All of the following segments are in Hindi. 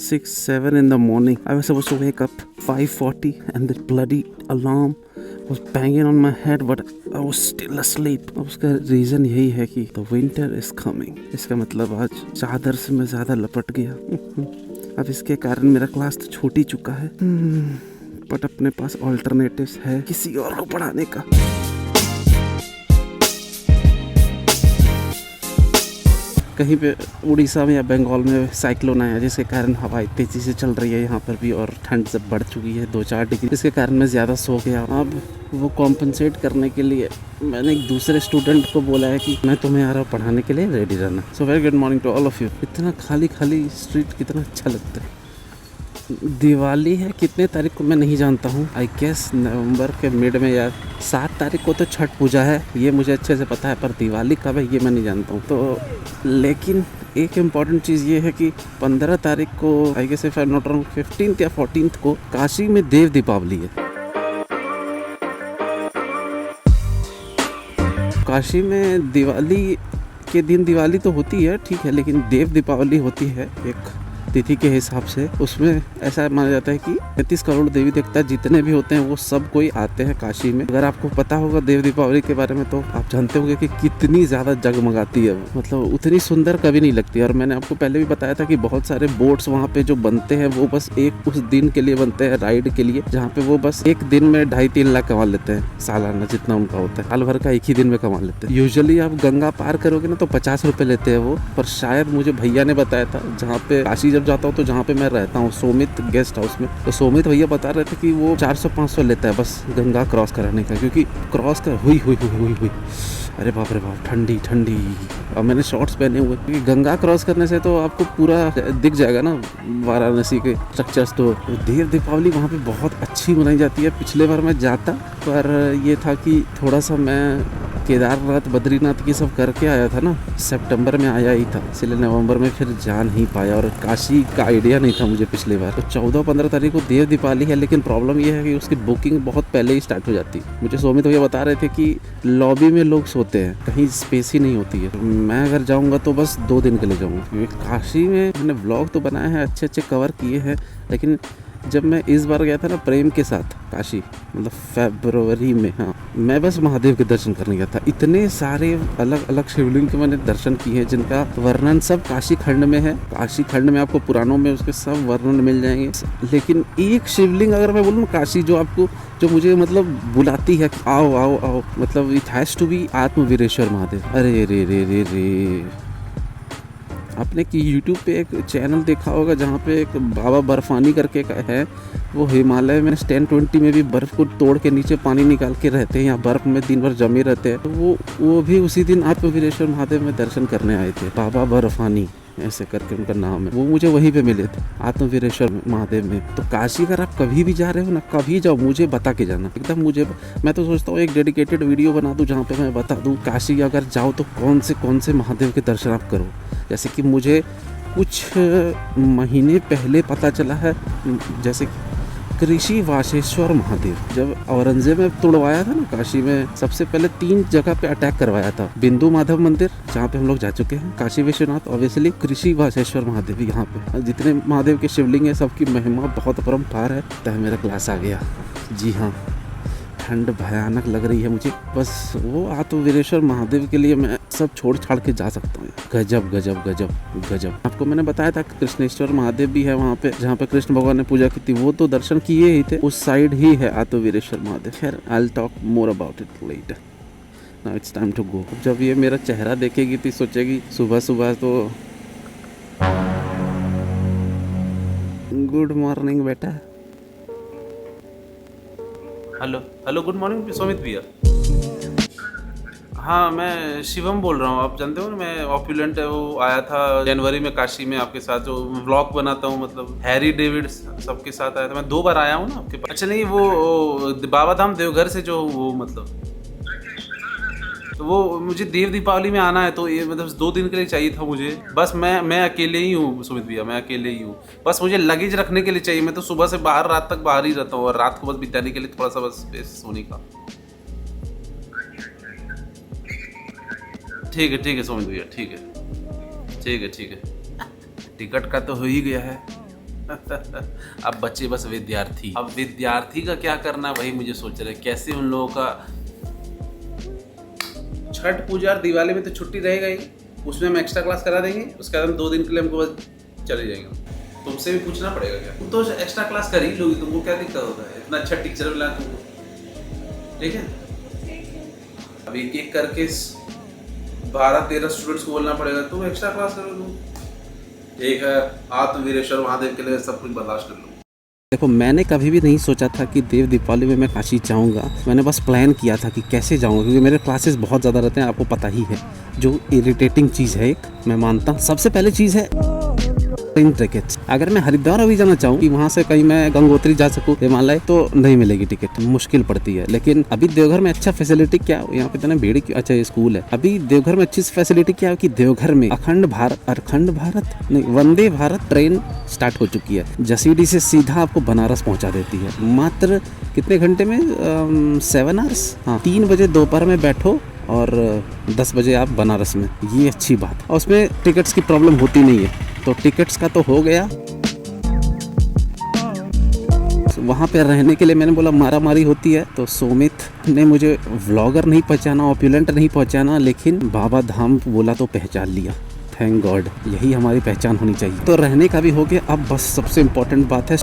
6-7 in the morning. I was supposed to wake up 5:40 and the bloody alarm was banging on my head, but I was still asleep. अब उसका रीज़न यही है कि the winter is coming. इसका मतलब आज चादर से मैं ज़्यादा लपट गया। अब इसके कारण मेरा क्लास तो छूट ही चुका है, बट अपने पास ऑल्टरनेटिव्स है किसी और को पढ़ाने का। कहीं पे उड़ीसा में या बंगाल में साइक्लोन आया जिसके कारण हवाएं तेज़ी से चल रही है यहाँ पर भी, और ठंड जब बढ़ चुकी है 2-4 डिग्री, इसके कारण मैं ज़्यादा सो गया। अब वो कॉम्पनसेट करने के लिए मैंने एक दूसरे स्टूडेंट को बोला है कि मैं तुम्हें आ रहा हूँ पढ़ाने के लिए, रेडी रहना। So very good morning to all of you. इतना खाली खाली स्ट्रीट कितना अच्छा लगता है। दिवाली है कितने तारीख को मैं नहीं जानता हूँ, आई गेस नवंबर के मिड में या 7 तारीख को तो छठ पूजा है, ये मुझे अच्छे से पता है, पर दिवाली कब है ये मैं नहीं जानता हूँ। तो लेकिन एक इम्पॉर्टेंट चीज़ ये है कि 15 तारीख को I guess if I am not wrong 15th या 14th को काशी में देव दीपावली है। काशी में दिवाली के दिन दिवाली तो होती है ठीक है, लेकिन देव दीपावली होती है एक तिथि के हिसाब से। उसमें ऐसा माना जाता है कि 33 करोड़ देवी देवता जितने भी होते हैं वो सब कोई आते हैं काशी में। अगर आपको पता होगा देव दीपावली के बारे में तो आप जानते होंगे कि कितनी ज़्यादा जगमगाती है वो, मतलब उतनी सुंदर कभी नहीं लगती। और मैंने आपको पहले भी बताया था कि बहुत सारे बोट्स वहाँ पे जो बनते हैं वो बस एक उस दिन के लिए बनते हैं, राइड के लिए, जहाँ पे वो बस एक दिन में 2.5-3 लाख कमा लेते हैं सालाना, जितना उनका होता है, साल भर का एक ही दिन में कमा लेते हैं। यूजुअली आप गंगा पार करोगे ना तो 50 रुपये लेते हैं वो, पर शायद मुझे भैया ने बताया था जहाँ पे काशी जब जाता हूँ तो जहाँ पे मैं रहता हूँ सोमित गेस्ट हाउस में, तो सोमित भैया बता रहे थे कि वो 400-500 लेता है बस गंगा क्रॉस कराने का, क्योंकि क्रॉस कर हुई अरे बाप रे बाप, ठंडी। और मैंने शॉर्ट्स पहने हुए क्योंकि गंगा क्रॉस करने से तो आपको पूरा दिख जाएगा ना वाराणसी के स्ट्रक्चर्स। तो देव दीपावली वहाँ पे बहुत अच्छी मनाई जाती है। पिछले बार मैं जाता, पर ये था कि थोड़ा सा मैं केदारनाथ बद्रीनाथ ये सब करके आया था ना, सितंबर में आया ही था, इसलिए नवंबर में फिर जा नहीं पाया, और काशी का आइडिया नहीं था मुझे पिछली बार। तो 14-15 तारीख को देव दीपावली है, लेकिन प्रॉब्लम ये है कि उसकी बुकिंग बहुत पहले ही स्टार्ट हो जाती है। मुझे सोमित भैया बता रहे थे कि लॉबी में लोग सोते हैं, कहीं स्पेस ही नहीं होती है। मैं अगर जाऊँगा तो बस 2 दिन के लिए जाऊँगा, क्योंकि काशी में मैंने व्लॉग तो बनाए हैं, अच्छे कवर किए हैं, लेकिन जब मैं इस बार गया था ना प्रेम के साथ काशी, मतलब फरवरी में, हाँ, मैं बस महादेव के दर्शन करने गया था। इतने सारे अलग अलग शिवलिंग के मैंने दर्शन किए हैं जिनका वर्णन सब काशी खंड में है। काशी खंड में आपको पुराणों में उसके सब वर्णन मिल जाएंगे, लेकिन एक शिवलिंग अगर मैं बोलूँ काशी जो मुझे मतलब बुलाती है कि आओ, मतलब it has to be Atmavireshwar Mahadev. अरे रे आपने कि यूट्यूब पे एक चैनल देखा होगा जहाँ पे एक बाबा बर्फानी करके का है, वो हिमालय में 10-20 में भी बर्फ़ को तोड़ के नीचे पानी निकाल के रहते हैं, या बर्फ़ में दिन भर जमे रहते हैं। तो वो भी उसी दिन आत्मवीरेश्वर महादेव में दर्शन करने आए थे। बाबा बर्फानी ऐसे करके उनका नाम है, वो मुझे वहीं पे मिले थे आत्मवीरेश्वर महादेव में। तो काशी अगर आप कभी भी जा रहे हो ना, कभी जाओ, मुझे बता के जाना एकदम। मैं तो सोचता हूँ एक डेडिकेटेड वीडियो बना दूँ जहाँ पे मैं बता दूँ काशी अगर जाओ तो कौन से महादेव के दर्शन आप करो। जैसे कि मुझे कुछ महीने पहले पता चला है, जैसे कृषि वासेश्वर महादेव, जब औरंगजेब में तोड़वाया था ना काशी में, सबसे पहले 3 जगह पे अटैक करवाया था। बिंदु माधव मंदिर जहाँ पे हम लोग जा चुके हैं, काशी विश्वनाथ, ऑब्वियसली कृषि वासेश्वर महादेव। यहाँ पे जितने महादेव के शिवलिंग है सबकी महिमा बहुत अपरंपार है। तय मेरा क्लास आ गया, जी हाँ, ठंड भयानक लग रही है मुझे, बस वो आत्मवीरेश्वर महादेव के लिए मैं सब छोड़ छाड़ के जा सकता हूँ। गजब। आपको मैंने बताया था कृष्णेश्वर महादेव भी है वहाँ पे, जहाँ पे कृष्ण भगवान ने पूजा की थी, वो तो दर्शन किए ही थे, उस साइड ही है आत्मवीरेश्वर महादेव। खैर I will talk more about it later, now it's time to go. जब ये मेरा चेहरा देखेगी तो सोचेगी सुबह तो गुड मॉर्निंग बेटा। हेलो गुड मॉर्निंग सोमित भैया। हाँ, मैं शिवम बोल रहा हूँ, आप जानते हो ना, मैं ऑप्युलेंट है वो आया था जनवरी में काशी में आपके साथ, जो व्लॉग बनाता हूँ, मतलब हैरी डेविड सबके साथ आया था। मैं 2 बार आया हूँ ना आपके पास। अच्छा नहीं, वो बाबा धाम देवघर से जो वो मतलब, तो वो मुझे देव दीपावली में आना है, तो ये मतलब 2 दिन के लिए चाहिए था मुझे। बस मैं अकेले ही हूँ सुमित भैया, मैं अकेले ही हूँ। बस मुझे लगेज रखने के लिए चाहिए, मैं तो सुबह से रात तक बाहर ही रहता हूँ, और रात को बस बिताने के लिए थोड़ा सा बस स्पेस सोने का। ठीक है सुमित भैया, ठीक है। टिकट का तो हो ही गया है, अब बच्चे बस विद्यार्थी, अब विद्यार्थी का क्या करना है वही मुझे सोच रहे, कैसे उन लोगों का छठ पूजा और दिवाली में तो छुट्टी रहेगा ही, उसमें हम एक्स्ट्रा क्लास करा देंगे, उसके बाद हम 2 दिन के लिए हमको बस चले जाएंगे। तुमसे भी पूछना पड़ेगा क्या, तुम तो एक्स्ट्रा क्लास कर ही लोगी, तुमको क्या दिक्कत होता है, इतना अच्छा टीचर मिला तुमको, ठीक है। अब एक एक करके 12-13 स्टूडेंट्स को बोलना पड़ेगा, तुम एक्स्ट्रा क्लास करो तुम, ठीक है। आत्मवीरेश्वर महादेव के लिए सब कुछ बर्दाश्त कर लो। देखो, मैंने कभी भी नहीं सोचा था कि देव दीपावली में मैं काशी जाऊंगा। मैंने बस प्लान किया था कि कैसे जाऊंगा, क्योंकि मेरे क्लासेस बहुत ज़्यादा रहते हैं, आपको पता ही है। जो इरिटेटिंग चीज़ है एक, मैं मानता हूँ, सबसे पहले चीज़ है ट्रेन टिकट्स। अगर मैं हरिद्वार अभी जाना चाहूँ कि वहाँ से कहीं मैं गंगोत्री जा सकूँ हिमालय, तो नहीं मिलेगी टिकट, मुश्किल पड़ती है। लेकिन अभी देवघर में अच्छा फैसिलिटी क्या है, यहाँ पे इतना भीड़ क्यों, अच्छा ये स्कूल है। अभी देवघर में अच्छी फैसिलिटी क्या है कि देवघर में अखंड भारत नहीं, वंदे भारत ट्रेन स्टार्ट हो चुकी है। जसीडीह से सीधा आपको बनारस पहुँचा देती है, मात्र कितने घंटे में, 7 आवर्स। हाँ, 3 बजे दोपहर में बैठो और 10 बजे आप बनारस में, ये अच्छी बात है। और उसमें टिकट्स की प्रॉब्लम होती नहीं है, तो टिकट्स का तो हो गया। वहाँ पे रहने के लिए मैंने बोला मारामारी होती है, तो सुमित ने मुझे व्लॉगर नहीं पहचाना, ऑप्युलेंट नहीं पहचाना, लेकिन बाबा धाम बोला तो पहचान लिया। थैंक गॉड, यही हमारी पहचान होनी चाहिए। तो रहने का भी हो गया। अब बस सबसे इम्पोर्टेंट बात है,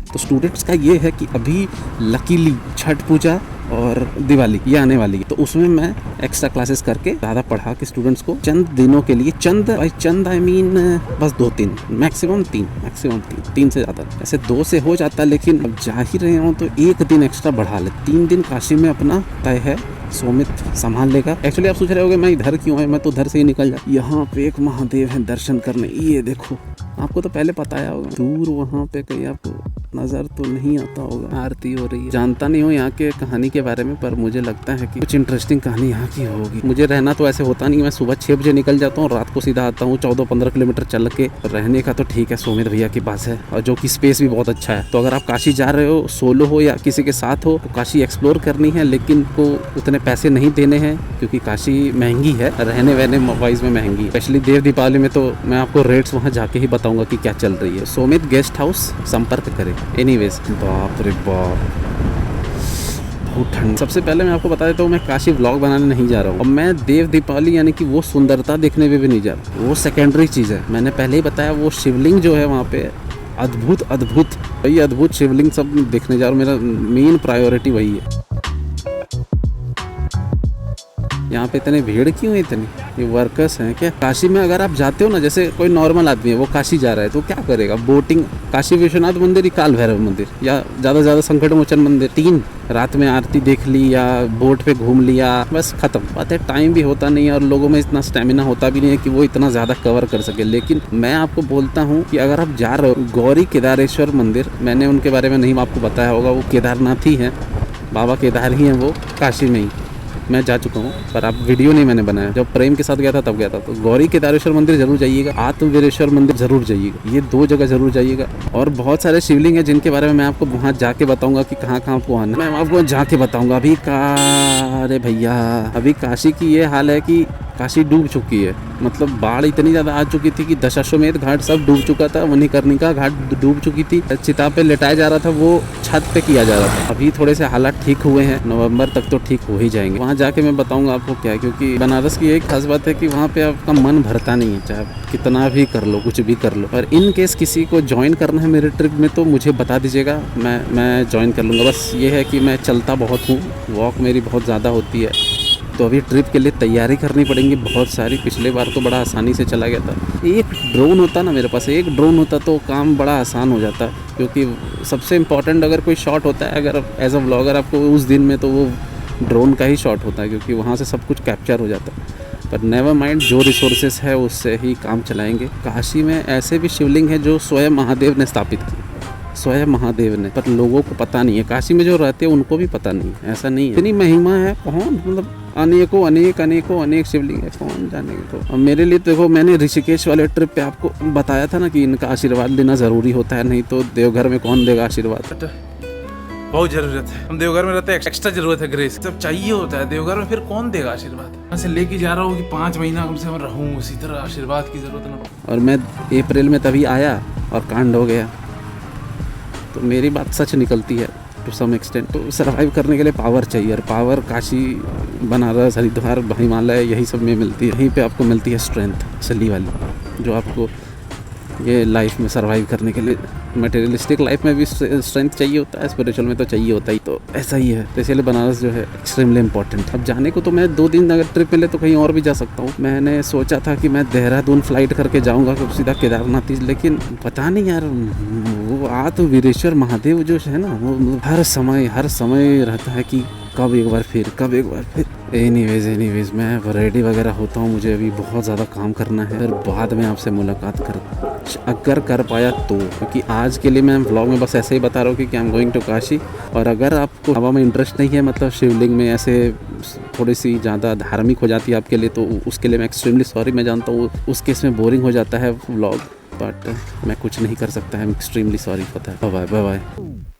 तो स्टूडेंट्स का ये है कि अभी लकीली छठ पूजा और दिवाली ये आने वाली है, तो उसमें मैं एक्स्ट्रा क्लासेस करके ज़्यादा पढ़ा के स्टूडेंट्स को चंद दिनों के लिए, चंद आई मीन बस 2-3, मैक्सिमम 3 से ज़्यादा, ऐसे 2 से हो जाता, लेकिन अब जा ही रहे हो तो 1 दिन एक्स्ट्रा बढ़ा ले। 3 दिन काशी में अपना तय है, सुमित संभाल लेगा। एक्चुअली आप सोच रहे होगे मैं इधर क्यों है, मैं तो उधर से ही निकल जा। यहाँ पे एक महादेव है दर्शन करने, ये देखो, आपको तो पहले पता आया होगा, दूर वहाँ पे कहीं आपको नजर तो नहीं आता होगा, आरती हो रही है। जानता नहीं हूँ यहाँ के कहानी के बारे में, पर मुझे लगता है कि कुछ इंटरेस्टिंग कहानी यहाँ की होगी। मुझे रहना तो ऐसे होता नहीं, मैं सुबह 6 बजे निकल जाता हूँ, रात को सीधा आता हूँ 14-15 किलोमीटर चल के। रहने का तो ठीक है, सुमित भैया के पास है, और जो कि स्पेस भी बहुत अच्छा है। तो अगर आप काशी जा रहे हो, सोलो हो या किसी के साथ हो, तो काशी एक्सप्लोर करनी है, लेकिन को उतने पैसे नहीं देने हैं, क्योंकि काशी महंगी है, रहने वहने वाइज में महंगी। स्पेशली देव दीपावली में तो मैं आपको रेट्स वहाँ जाके ही बताऊंगा कि क्या चल रही है। सुमित गेस्ट हाउस संपर्क करें। एनीवेज, बाप रे बाप, बहुत ठंड। सबसे पहले मैं आपको बता देता हूँ, मैं काशी व्लॉग बनाने नहीं जा रहा हूँ, और मैं देव दीपावली यानी कि वो सुंदरता देखने में भी नहीं जा रहा, वो सेकेंडरी चीज़ है। मैंने पहले ही बताया, वो शिवलिंग जो है वहाँ पे अद्भुत शिवलिंग सब देखने जा रहा हूँ। मेरा मेन प्रायोरिटी वही है। यहाँ पे इतने भीड़ क्यों है, इतनी, ये वर्कर्स हैं क्या? काशी में अगर आप जाते हो ना, जैसे कोई नॉर्मल आदमी है वो काशी जा रहा है, तो क्या करेगा? बोटिंग, काशी विश्वनाथ मंदिर, काल भैरव मंदिर, या ज़्यादा से ज़्यादा संकट मोचन मंदिर, 3 रात में आरती देख ली या बोट पे घूम लिया, बस खत्म बात है। टाइम भी होता नहीं है और लोगों में इतना स्टेमिना होता भी नहीं है कि वो इतना ज़्यादा कवर कर सके। लेकिन मैं आपको बोलता हूँ कि अगर आप जा रहे हो, गौरी केदारेश्वर मंदिर, मैंने उनके बारे में नहीं आपको बताया होगा, वो केदारनाथ ही हैं, बाबा केदार ही हैं वो, काशी में ही मैं जा चुका हूँ, पर आप वीडियो नहीं मैंने बनाया। जब प्रेम के साथ गया था तब गया था। तो गौरी केदारेश्वर मंदिर जरूर जाइएगा, आत्मवीरेश्वर मंदिर जरूर जाइएगा, ये 2 जगह जरूर जाइएगा। और बहुत सारे शिवलिंग है जिनके बारे में मैं आपको वहाँ जाके बताऊंगा कि कहाँ कहाँ आपको आना, मैं आपको जाके बताऊंगा। अरे भैया, अभी काशी की ये हाल है कि काशी डूब चुकी है, मतलब बाढ़ इतनी ज़्यादा आ चुकी थी कि दशाश्वमेध घाट सब डूब चुका था, मणिकर्णिका घाट डूब चुकी थी, चिता पे लेटाया जा रहा था, वो छत पे किया जा रहा था। अभी थोड़े से हालात ठीक हुए हैं, नवंबर तक तो ठीक हो ही जाएंगे। वहाँ जाके मैं बताऊंगा आपको क्या, क्योंकि बनारस की एक खास बात है कि वहाँ पे आपका मन भरता नहीं है, चाहे कितना भी कर लो, कुछ भी कर लो। और इन केस किसी को ज्वाइन करना है मेरे ट्रिप में, तो मुझे बता दीजिएगा, मैं ज्वाइन कर लूँगा। बस ये है कि मैं चलता बहुत हूँ, वॉक मेरी बहुत ज़्यादा होती है, तो अभी ट्रिप के लिए तैयारी करनी पड़ेंगी बहुत सारी। पिछले बार तो बड़ा आसानी से चला गया था। एक ड्रोन होता ना मेरे पास, एक ड्रोन होता तो काम बड़ा आसान हो जाता, क्योंकि सबसे इम्पॉर्टेंट अगर कोई शॉट होता है, अगर एज अ व्लॉगर आपको उस दिन में, तो वो ड्रोन का ही शॉट होता है, क्योंकि वहाँ से सब कुछ कैप्चर हो जाता है। पर नेवर माइंड, जो रिसोर्सेस है उससे ही काम चलाएंगे। काशी में ऐसे भी शिवलिंग है जो स्वयं महादेव ने स्थापित की, स्वयं महादेव ने, पर लोगों को पता नहीं है। काशी में जो रहते हैं उनको भी पता नहीं है, ऐसा नहीं है। इतनी महिमा है, कौन, मतलब अनेक शिवलिंग है, कौन जाने को। अब मेरे लिए देखो, मैंने ऋषिकेश वाले ट्रिप पे आपको बताया था ना कि इनका आशीर्वाद लेना ज़रूरी होता है, नहीं तो देवघर में कौन देगा आशीर्वाद। बहुत जरूरत है। हम देवघर में रहते हैं, एक्स्ट्रा जरूरत है ग्रेस, सब चाहिए होता है देवघर में। फिर कौन देगा आशीर्वाद? यहाँ से लेके जा रहा हूँ कि 5 महीना कम से कम रहूँ उसी तरह, आशीर्वाद की जरूरत ना पड़े। और मैं अप्रैल में तभी आया और कांड हो गया, तो मेरी बात सच निकलती है टू सम एक्सटेंट। तो सर्वाइव करने के लिए पावर चाहिए, और पावर काशी, बनारस, हरिद्वार, हिमालय, यही सब में मिलती है। यहीं पे आपको मिलती है स्ट्रेंथ असली वाली, जो आपको ये लाइफ में सर्वाइव करने के लिए। मटेरियलिस्टिक लाइफ में भी स्ट्रेंथ चाहिए होता है, स्पिरिचुअल में तो चाहिए होता ही। तो ऐसा ही है, तो इसलिए बनारस जो है एक्सट्रीमली इंपॉर्टेंट। अब जाने को तो मैं 2 दिन अगर ट्रिप मिले तो कहीं और भी जा सकता हूँ। मैंने सोचा था कि मैं देहरादून फ्लाइट करके जाऊँगा सीधा केदारनाथ, लेकिन पता नहीं यार, वो तो वीरेश्वर महादेव जो है ना, वो हर समय रहता है कि कब एक बार फिर। एनीवेज मैं रेडी वगैरह होता हूँ, मुझे अभी बहुत ज़्यादा काम करना है, फिर बाद में आपसे मुलाकात अगर कर पाया तो। क्योंकि आज के लिए मैं व्लॉग में बस ऐसे ही बता रहा हूँ कि I am going to Kashi. और अगर आपको हवा में इंटरेस्ट नहीं है, मतलब शिवलिंग में ऐसे थोड़ी सी ज़्यादा धार्मिक हो जाती है आपके लिए, तो उसके लिए मैं एक्सट्रीमली सॉरी। मैं जानता हूँ उस केस में बोरिंग हो जाता है व्लॉग, बट मैं कुछ नहीं कर सकता है। I am extremely sorry for that. Bye bye.